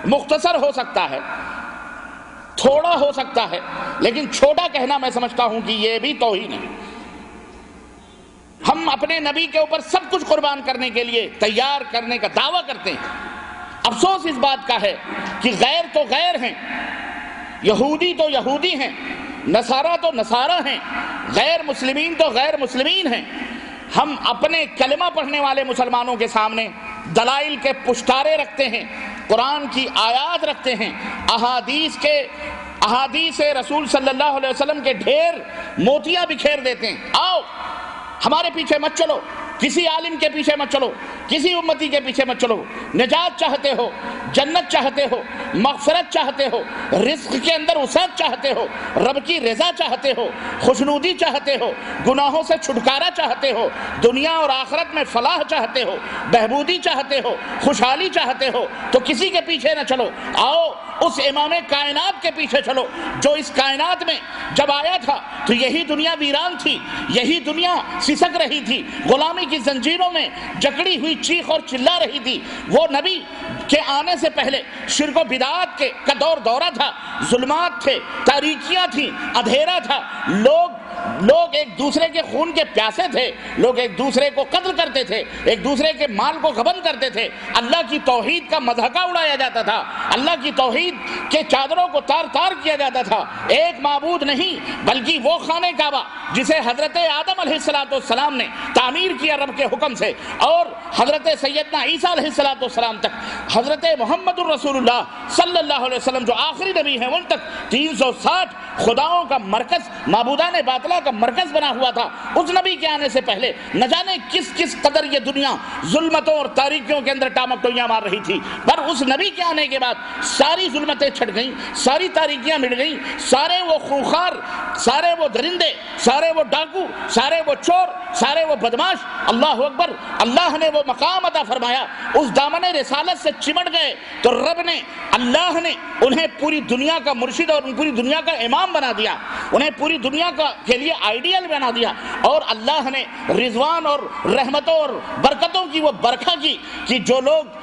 مختصر ہو سکتا ہے، تھوڑا ہو سکتا ہے، لیکن چھوٹا کہنا میں سمجھتا ہوں کہ یہ بھی توہین ہے۔ ہم اپنے نبی کے اوپر سب کچھ قربان کرنے کے لیے تیار کرنے کا دعویٰ کرتے ہیں۔ افسوس اس بات کا ہے کہ غیر تو غیر ہیں، یہودی تو یہودی ہیں، نصارہ تو نصارہ ہیں، غیر مسلمین تو غیر مسلمین ہیں۔ ہم اپنے کلمہ پڑھنے والے مسلمانوں کے سامنے دلائل کے پشتارے رکھتے ہیں، قرآن کی آیات رکھتے ہیں، احادیث رسول صلی اللہ علیہ وسلم کے ڈھیر موتیاں بکھیر دیتے ہیں۔ آؤ ہمارے پیچھے مت چلو، کسی عالم کے پیچھے مت چلو، کسی امتی کے پیچھے مت چلو۔ نجات چاہتے ہو، جنت چاہتے ہو، مغفرت چاہتے ہو، رزق کے اندر وسعت چاہتے ہو، رب کی رضا چاہتے ہو، خوشنودی چاہتے ہو، گناہوں سے چھٹکارا چاہتے ہو، دنیا اور آخرت میں فلاح چاہتے ہو، بہبودی چاہتے ہو، خوشحالی چاہتے ہو، تو کسی کے پیچھے نہ چلو، آؤ اس امام کائنات کے پیچھے چلو جو اس کائنات میں جب آیا تھا تو یہی دنیا ویران تھی، یہی دنیا سسک رہی تھی، غلامی کی زنجیروں میں جکڑی ہوئی چیخ اور چلا رہی تھی۔ وہ نبی کے آنے سے پہلے شرک و بدعات کا دورہ تھا، ظلمات تھے، تاریکیاں تھیں، اندھیرا تھا، لوگ ایک دوسرے کے خون کے پیاسے تھے، لوگ ایک دوسرے کو قتل کرتے تھے، ایک دوسرے کے مال کو غبن کرتے تھے، اللہ کی توحید کا مذاق اڑایا جاتا تھا، اللہ کی توحید کے چادروں کو تار تار کیا جاتا تھا۔ ایک معبود نہیں بلکہ وہ خانہ کعبہ جسے حضرت آدم علیہ السلام نے تعمیر کیا رب کے حکم سے، اور حضرت سیدنا عیسیٰ علیہ السلام تک، حضرت محمد الرسول اللہ صلی اللہ علیہ وسلم جو آخری نبی ہیں ان تک 360 خداؤں کا مرکز، معبودان باطلہ کا مرکز بنا ہوا تھا۔ اس نبی کے آنے سے پہلے نہ جانے کس قدر یہ دنیا ظلمتوں اور تاریکیوں کے اندر ٹامکٹویاں مار رہی تھی، پر اس نبی کے آنے کے بعد ساری ظلمتیں چھٹ گئیں، ساری تاریکیاں مٹ گئیں، سارے وہ خونخوار، سارے وہ درندے، سارے وہ ڈاکو، سارے وہ چور، سارے وہ بدماش، اللہ اکبر، اللہ نے وہ مقام عطا فرمایا، اس دامن رسالت سے چمٹ گئے تو رب نے، اللہ نے انہیں پوری دنیا کا مرشد اور پوری دنیا کا امام بنا دیا، انہیں پوری دنیا کے لیے آئیڈیل بنا دیا، اور اللہ نے رضوان اور رحمتوں اور برکتوں کی وہ برکھا کی کہ جو لوگ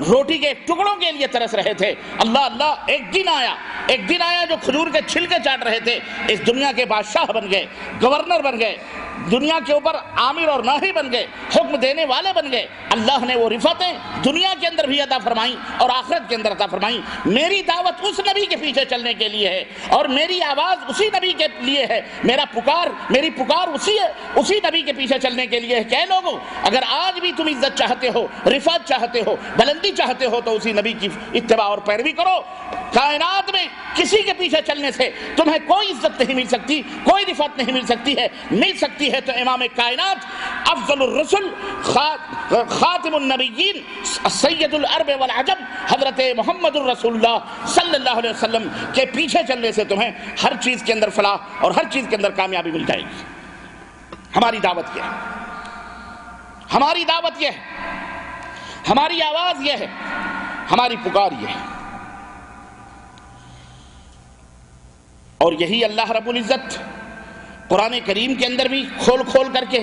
روٹی کے ٹکڑوں کے لیے ترس رہے تھے، اللہ ایک دن آیا جو کھجور کے چھلکے چاٹ رہے تھے، اس دنیا کے بادشاہ بن گئے، گورنر بن گئے، دنیا کے اوپر عامر اور ناہی بن گئے، حکم دینے والے بن گئے۔ اللہ نے وہ رفعتیں دنیا کے اندر بھی عطا فرمائیں اور آخرت کے اندر عطا فرمائیں۔ میری دعوت اس نبی کے پیچھے چلنے کے لیے ہے، اور میری آواز اسی نبی کے لیے ہے، میری پکار اسی نبی کے پیچھے چلنے کے لیے ہے۔ کہ لوگوں، اگر آج بھی تم عزت چاہتے ہو، رفعت چاہتے ہو، بلندی چاہتے ہو، تو اسی نبی کی اتباع اور پیروی کرو۔ کائنات میں کسی کے پیچھے چلنے سے تمہیں کوئی عزت نہیں مل سکتی، کوئی رفعت نہیں مل سکتی ہے تو امام کائنات، افضل الرسل، خاتم النبیین، سید العرب والعجم، حضرت محمد الرسول اللہ صلی اللہ علیہ وسلم کے پیچھے چلنے سے تمہیں ہر چیز کے اندر فلاح اور ہر چیز کے اندر کامیابی مل جائے گی۔ ہماری دعوت یہ ہے، ہماری دعوت یہ ہے، ہماری آواز یہ ہے، ہماری پکار یہ ہے، اور یہی اللہ رب العزت قرآن کریم کے اندر بھی کھول کر کے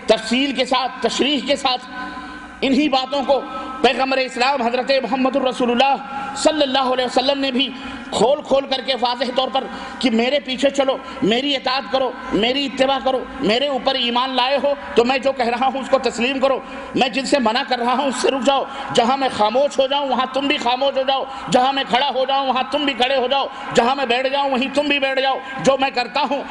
تفصیل کے ساتھ، تشریح کے ساتھ انہی باتوں کو پیغمبر اسلام حضرت محمد الرسول اللہ صلی اللہ علیہ وسلم نے بھی کھول کر کے واضح طور پر کہ میرے پیچھے چلو، میری اطاعت کرو، میری اتباع کرو، میرے اوپر ایمان لائے ہو تو میں جو کہہ رہا ہوں اس کو تسلیم کرو، میں جن سے منع کر رہا ہوں اس سے رک جاؤ، جہاں میں خاموش ہو جاؤں وہاں تم بھی خاموش ہو جاؤ، جہاں میں کھڑا ہو جاؤں وہاں تم بھی کھڑے ہو جاؤ، جہاں میں بیٹھ جاؤں وہیں تم بھی بیٹھ جاؤ، جو میں کرتا ہوں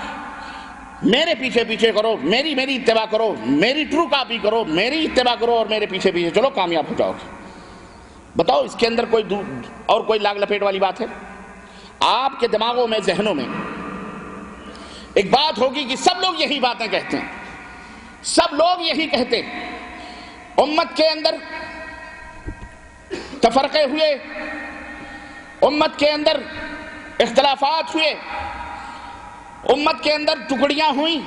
میرے پیچھے کرو، میری اتباع کرو، میری ٹرو کاپی کرو، میری اتباع کرو اور میرے پیچھے چلو، کامیاب ہو جاؤ گے۔ بتاؤ اس کے اندر کوئی لاگ لپیٹ والی بات ہے؟ آپ کے دماغوں میں، ذہنوں میں ایک بات ہوگی کہ سب لوگ یہی باتیں کہتے ہیں، سب لوگ یہی کہتے ہیں، امت کے اندر تفرقے ہوئے، امت کے اندر اختلافات ہوئے، امت کے اندر ٹکڑیاں ہوئیں،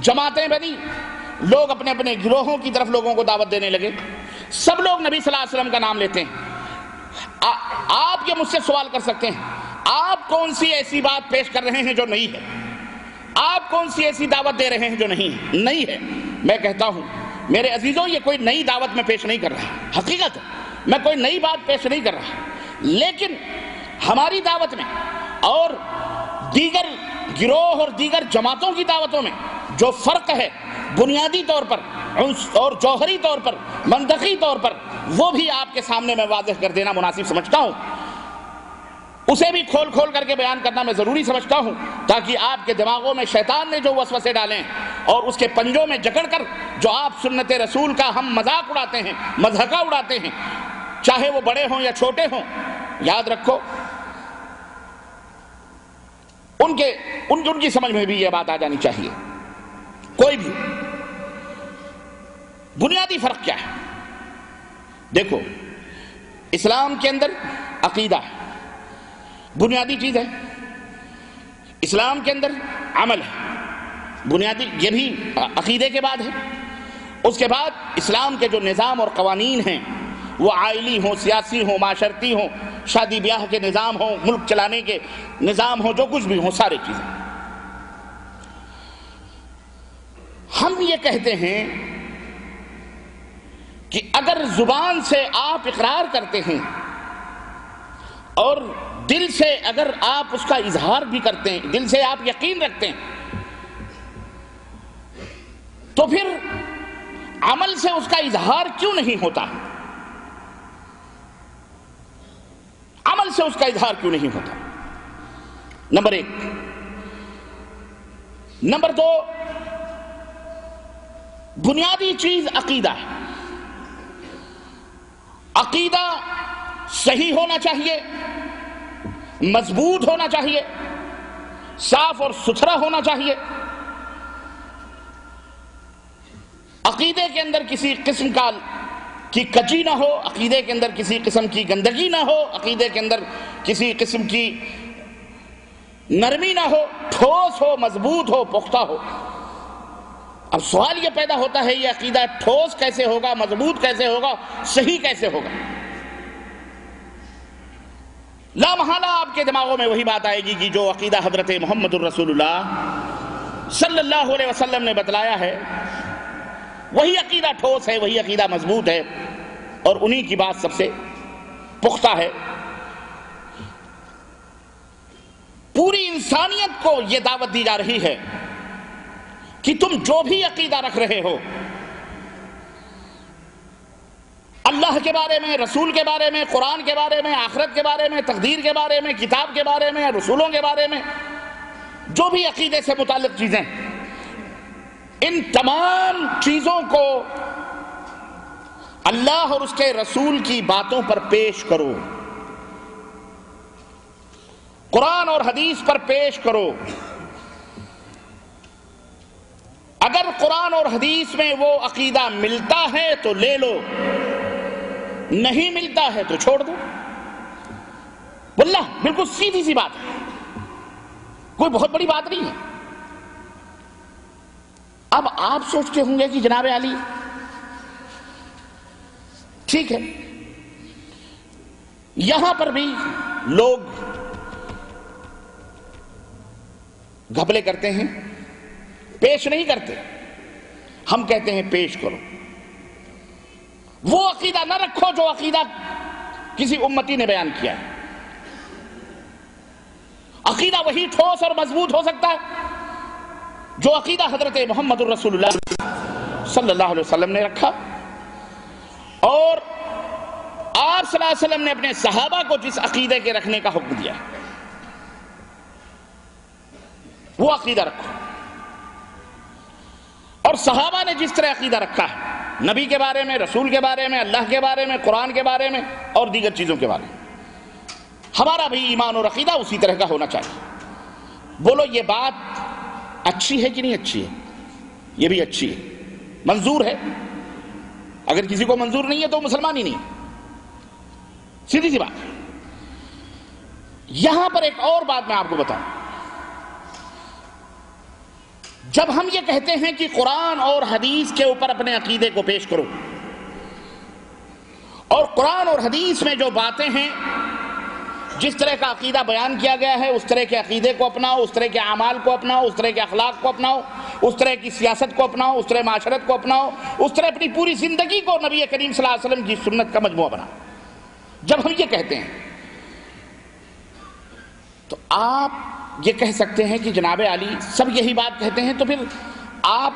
جماعتیں بنی، لوگ اپنے اپنے گروہوں کی طرف لوگوں کو دعوت دینے لگے، سب لوگ نبی صلی اللہ علیہ وسلم کا نام لیتے ہیں۔ آپ یہ مجھ سے سوال کر سکتے ہیں، آپ کون سی ایسی بات پیش کر رہے ہیں جو نہیں ہے؟ آپ کون سی ایسی دعوت دے رہے ہیں جو نہیں ہے؟ میں کہتا ہوں میرے عزیزوں، یہ کوئی نئی دعوت میں پیش نہیں کر رہا، حقیقت ہے میں کوئی نئی بات پیش نہیں کر رہا، لیکن ہماری دعوت میں اور دیگر گروہ اور دیگر جماعتوں کی دعوتوں میں جو فرق ہے بنیادی طور پر اور جوہری طور پر، منطقی طور پر، وہ بھی آپ کے سامنے میں واضح کر دینا مناسب سمجھتا ہوں، اسے بھی کھول کھول کر کے بیان کرنا میں ضروری سمجھتا ہوں، تاکہ آپ کے دماغوں میں شیطان نے جو وسوسے ڈالیں اور اس کے پنجوں میں جکڑ کر جو آپ سنت رسول کا ہم مذاق اڑاتے ہیں، مضحکہ اڑاتے ہیں، چاہے وہ بڑے ہوں یا چھوٹے ہوں، یاد رکھو ان کی سمجھ میں بھی یہ بات آ جانی چاہیے۔ کوئی بھی بنیادی فرق کیا ہے؟ دیکھو، اسلام کے اندر عقیدہ ہے، بنیادی چیز ہے، اسلام کے اندر عمل ہے، بنیادی، یہ بھی عقیدے کے بعد ہے۔ اس کے بعد اسلام کے جو نظام اور قوانین ہیں، وہ عائلی ہوں، سیاسی ہوں، معاشرتی ہوں، شادی بیاہ کے نظام ہوں، ملک چلانے کے نظام ہوں، جو کچھ بھی ہوں، سارے چیزیں۔ ہم یہ کہتے ہیں کہ اگر زبان سے آپ اقرار کرتے ہیں اور دل سے اگر آپ اس کا اظہار بھی کرتے ہیں، دل سے آپ یقین رکھتے ہیں، تو پھر عمل سے اس کا اظہار کیوں نہیں ہوتا؟ عمل سے اس کا اظہار کیوں نہیں ہوتا؟ نمبر ایک۔ نمبر دو، بنیادی چیز عقیدہ ہے۔ عقیدہ صحیح ہونا چاہیے، مضبوط ہونا چاہیے، صاف اور ستھرا ہونا چاہیے۔ عقیدے کے اندر کسی قسم کی کچی نہ ہو، عقیدے کے اندر کسی قسم کی گندگی نہ ہو، عقیدے کے اندر کسی قسم کی نرمی نہ ہو، ٹھوس ہو، مضبوط ہو، پختہ ہو۔ اب سوال یہ پیدا ہوتا ہے، یہ عقیدہ ٹھوس کیسے ہوگا، مضبوط کیسے ہوگا، صحیح کیسے ہوگا؟ لا محالہ آپ کے دماغوں میں وہی بات آئے گی کہ جو عقیدہ حضرت محمد الرسول اللہ صلی اللہ علیہ وسلم نے بتلایا ہے، وہی عقیدہ ٹھوس ہے، وہی عقیدہ مضبوط ہے، اور انہی کی بات سب سے پختہ ہے۔ پوری انسانیت کو یہ دعوت دی جا رہی ہے کہ تم جو بھی عقیدہ رکھ رہے ہو، اللہ کے بارے میں، رسول کے بارے میں، قرآن کے بارے میں، آخرت کے بارے میں، تقدیر کے بارے میں، کتاب کے بارے میں، رسولوں کے بارے میں، جو بھی عقیدے سے متعلق چیزیں، ان تمام چیزوں کو اللہ اور اس کے رسول کی باتوں پر پیش کرو، قرآن اور حدیث پر پیش کرو۔ اگر قرآن اور حدیث میں وہ عقیدہ ملتا ہے تو لے لو، نہیں ملتا ہے تو چھوڑ دو۔ واللہ بالکل سیدھی سی بات ہے، کوئی بہت بڑی بات نہیں ہے۔ اب آپ سوچتے ہوں گے کہ جناب علی ٹھیک ہے، یہاں پر بھی لوگ گھپلے کرتے ہیں، پیش نہیں کرتے۔ ہم کہتے ہیں پیش کرو، وہ عقیدہ نہ رکھو جو عقیدہ کسی امتی نے بیان کیا ہے۔ عقیدہ وہی ٹھوس اور مضبوط ہو سکتا ہے جو عقیدہ حضرت محمد الرسول اللہ صلی اللہ علیہ وسلم نے رکھا، اور آپ صلی اللہ علیہ وسلم نے اپنے صحابہ کو جس عقیدے کے رکھنے کا حکم دیا ہے، وہ عقیدہ رکھو۔ اور صحابہ نے جس طرح عقیدہ رکھا ہے، نبی کے بارے میں، رسول کے بارے میں، اللہ کے بارے میں، قرآن کے بارے میں اور دیگر چیزوں کے بارے میں، ہمارا بھی ایمان اور عقیدہ اسی طرح کا ہونا چاہیے۔ بولو یہ بات اچھی ہے کہ نہیں اچھی ہے؟ یہ بھی اچھی ہے، منظور ہے۔ اگر کسی کو منظور نہیں ہے تو مسلمان ہی نہیں، سیدھی سی بات۔ یہاں پر ایک اور بات میں آپ کو بتاؤں، جب ہم یہ کہتے ہیں کہ قرآن اور حدیث کے اوپر اپنے عقیدے کو پیش کرو، اور قرآن اور حدیث میں جو باتیں ہیں، جس طرح کا عقیدہ بیان کیا گیا ہے، اس طرح کے عقیدے کو اپناؤ، اس طرح کے اعمال کو اپناؤ، اس طرح کے اخلاق کو اپناؤ، اس طرح کی سیاست کو اپناؤ، اس طرح معاشرت کو اپناؤ، اس طرح اپنی پوری زندگی کو نبی کریم صلی اللہ علیہ وسلم کی سنت کا مجموعہ بناؤ۔ جب ہم یہ کہتے ہیں تو آپ یہ کہہ سکتے ہیں کہ جناب علی سب یہی بات کہتے ہیں، تو پھر آپ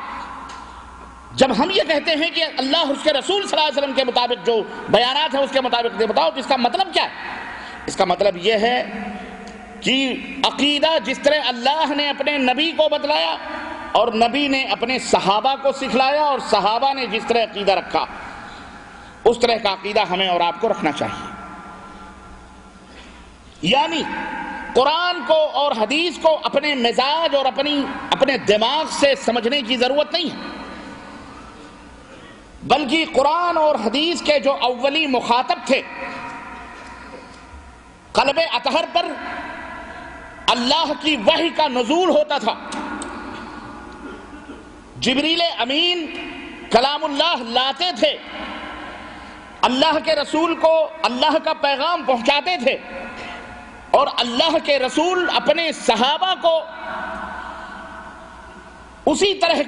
جب ہم یہ کہتے ہیں کہ اللہ اور اس کے رسول صلی اللہ علیہ وسلم کے مطابق جو بیانات ہیں اس کے مطابق بتاؤ، تو اس کا مطلب کیا ہے؟ اس کا مطلب یہ ہے کہ عقیدہ جس طرح اللہ نے اپنے نبی کو بتلایا اور نبی نے اپنے صحابہ کو سکھلایا اور صحابہ نے جس طرح عقیدہ رکھا، اس طرح کا عقیدہ ہمیں اور آپ کو رکھنا چاہیے۔ یعنی قرآن کو اور حدیث کو اپنے مزاج اور اپنے دماغ سے سمجھنے کی ضرورت نہیں ہے، بلکہ قرآن اور حدیث کے جو اولی مخاطب تھے، قلب اطہر پر اللہ کی وحی کا نزول ہوتا تھا، جبریل امین کلام اللہ لاتے تھے، اللہ کے رسول کو اللہ کا پیغام پہنچاتے تھے، اور اللہ کے رسول اپنے صحابہ کو اسی طرح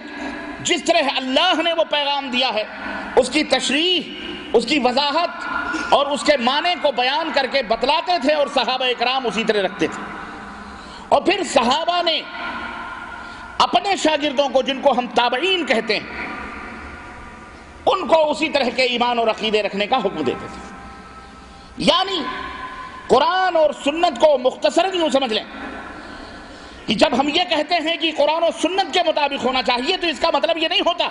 جس طرح اللہ نے وہ پیغام دیا ہے اس کی تشریح، اس کی وضاحت اور اس کے معنی کو بیان کر کے بتلاتے تھے، اور صحابہ اکرام اسی طرح رکھتے تھے۔ اور پھر صحابہ نے اپنے شاگردوں کو، جن کو ہم تابعین کہتے ہیں، ان کو اسی طرح کے ایمان اور عقیدے رکھنے کا حکم دیتے تھے۔ یعنی قرآن اور سنت کو مختصراً یوں سمجھ لیں کہ جب ہم یہ کہتے ہیں کہ قرآن و سنت کے مطابق ہونا چاہیے، تو اس کا مطلب یہ نہیں ہوتا،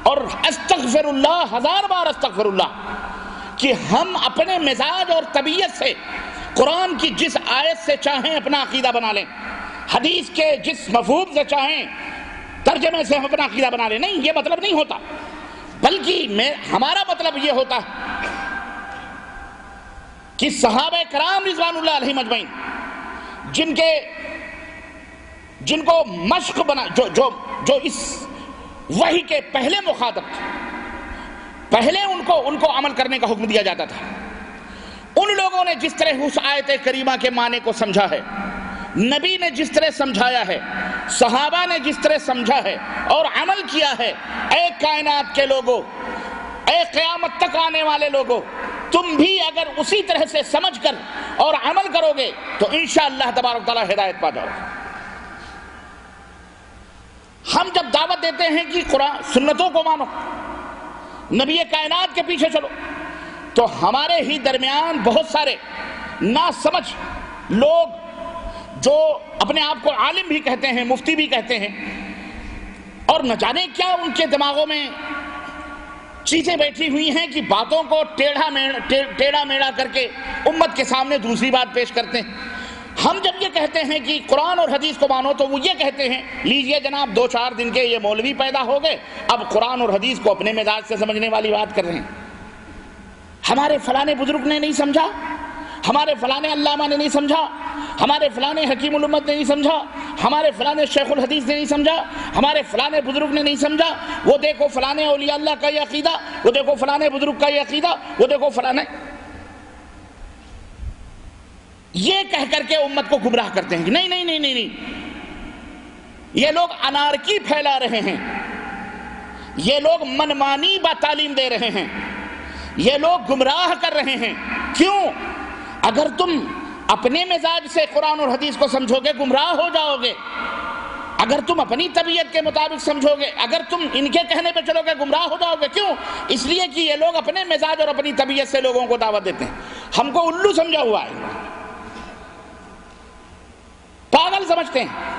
اور استغفر اللہ، 1000 بار استغفر اللہ، کہ ہم اپنے مزاج اور طبیعت سے قرآن کی جس آیت سے چاہیں اپنا عقیدہ بنا لیں، حدیث کے جس مفہوم سے چاہیں ترجمے سے ہم اپنا عقیدہ بنا لیں، نہیں، یہ مطلب نہیں ہوتا، بلکہ ہمارا مطلب یہ ہوتا ہے کہ صحابہ کرام رضوان اللہ علیہم اجمعین، جن کو مشق بنا، جو اس وحی کے پہلے مخاطب تھے، پہلے ان کو عمل کرنے کا حکم دیا جاتا تھا، ان لوگوں نے جس طرح اس آیت کریمہ کے معنی کو سمجھا ہے، نبی نے جس طرح سمجھایا ہے، صحابہ نے جس طرح سمجھا ہے اور عمل کیا ہے، اے کائنات کے لوگوں، اے قیامت تک آنے والے لوگوں، تم بھی اگر اسی طرح سے سمجھ کر اور عمل کرو گے تو انشاءاللہ تبارک تعالیٰ ہدایت پا جاؤ گے۔ ہم جب دعوت دیتے ہیں کہ قرآن سنتوں کو مانو، نبی کائنات کے پیچھے چلو، تو ہمارے ہی درمیان بہت سارے ناسمجھ لوگ جو اپنے آپ کو عالم بھی کہتے ہیں، مفتی بھی کہتے ہیں، اور نہ جانے کیا ان کے دماغوں میں چیزیں بیٹھی ہوئی ہیں کہ باتوں کو ٹیڑھا میڑھا کر کے امت کے سامنے دوسری بات پیش کرتے ہیں۔ ہم جب یہ کہتے ہیں کہ قرآن اور حدیث کو مانو، تو وہ یہ کہتے ہیں لیجئے جناب 2-4 دن کے یہ مولوی پیدا ہو گئے، اب قرآن اور حدیث کو اپنے مزاج سے سمجھنے والی بات کر رہے ہیں۔ ہمارے فلانے بزرگ نے نہیں سمجھا، ہمارے فلانے علامہ نے نہیں سمجھا، ہمارے فلانے حکیم الامت نے نہیں سمجھا، ہمارے فلانے شیخ الحدیث نے نہیں سمجھا، ہمارے فلانے بزرگ نے نہیں سمجھا، وہ دیکھو فلانے اولیاء اللہ کا یہ عقیدہ، وہ دیکھو فلانے بزرگ کا یہ عقیدہ، وہ دیکھو فلانے، یہ کہہ کر کے امت کو گمراہ کرتے ہیں کہ نہیں نہیں نہیں نہیں نہیں، یہ لوگ انارکی پھیلا رہے ہیں، یہ لوگ منمانی تعلیم دے رہے ہیں، یہ لوگ گمراہ کر رہے ہیں۔ کیوں؟ اگر تم اپنے مزاج سے قرآن اور حدیث کو سمجھو گے گمراہ ہو جاؤ گے، اگر تم اپنی طبیعت کے مطابق سمجھو گے، اگر تم ان کے کہنے پہ چلو گے گمراہ ہو جاؤ گے۔ کیوں؟ اس لیے کہ یہ لوگ اپنے مزاج اور اپنی طبیعت سے لوگوں کو دعوت دیتے ہیں، ہم کو الو سمجھا ہوا ہے، پاگل سمجھتے ہیں۔